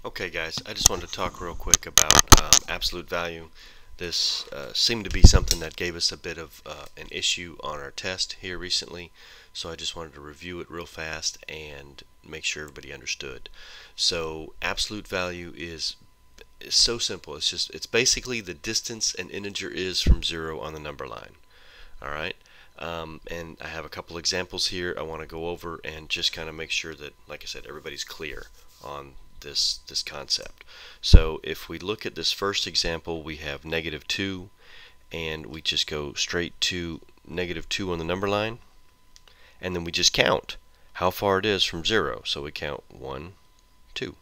Okay guys, I just wanted to talk real quick about absolute value. This seemed to be something that gave us a bit of an issue on our test here recently, so I just wanted to review it real fast and make sure everybody understood. So absolute value is so simple. It's basically the distance an integer is from 0 on the number line. Alright? And I have a couple examples here I want to go over and just kind of make sure that, like I said, everybody's clear on this concept. So if we look at this first example, we have -2, and we just go straight to -2 on the number line, and then we just count how far it is from 0. So we count 1, 2,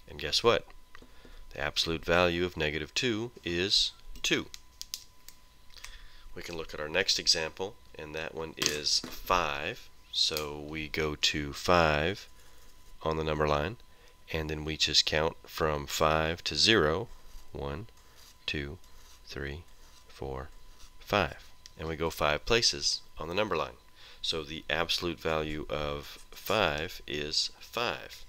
and guess what? The absolute value of -2 is 2. We can look at our next example, and that one is 5. So we go to 5 on the number line, and then we just count from 5 to 0. 1, 2, 3, 4, 5. And we go 5 places on the number line. So the absolute value of 5 is 5.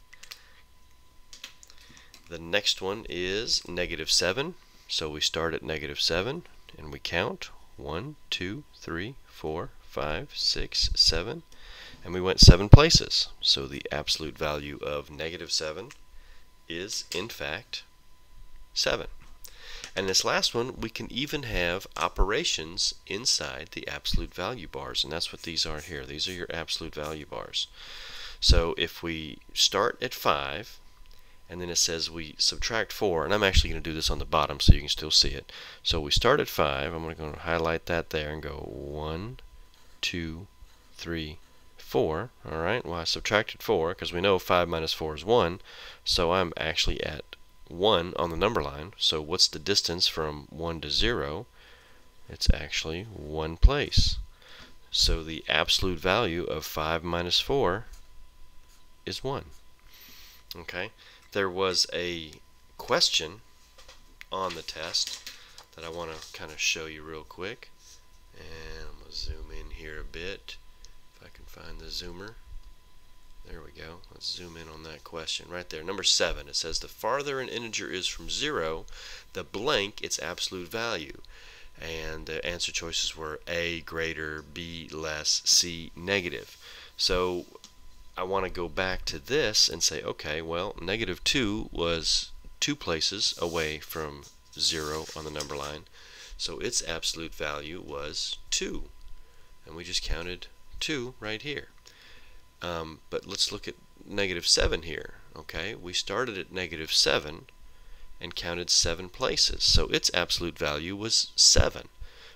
The next one is -7. So we start at -7 and we count 1, 2, 3, 4, 5, 6, 7. And we went 7 places. So the absolute value of -7 is, in fact, 7. And this last one, we can even have operations inside the absolute value bars. And that's what these are here. These are your absolute value bars. So if we start at 5, and then it says we subtract 4, and I'm actually going to do this on the bottom so you can still see it. So we start at 5. I'm going to highlight that there and go 1, 2, 3, 4. Alright, well I subtracted 4 because we know 5 minus 4 is 1. So I'm actually at 1 on the number line. So what's the distance from 1 to 0? It's actually 1 place. So the absolute value of 5 minus 4 is 1. Okay, there was a question on the test that I want to kind of show you real quick. And I'm going to zoom in here a bit. If I can find the zoomer. There we go. Let's zoom in on that question right there. Number 7. It says the farther an integer is from 0, the blank its absolute value. And the answer choices were A greater, B less, C negative. So I want to go back to this and say, okay, well, -2 was 2 places away from 0 on the number line. So its absolute value was 2. And we just counted 2 right here. But let's look at -7 here. Okay, we started at -7 and counted 7 places. So its absolute value was 7.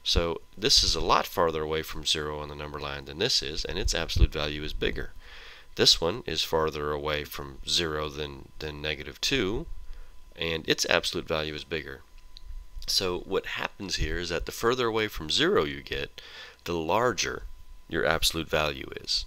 So this is a lot farther away from 0 on the number line than this is, and its absolute value is bigger. This one is farther away from 0 than -2, and its absolute value is bigger. So what happens here is that the further away from 0 you get, the larger your absolute value is.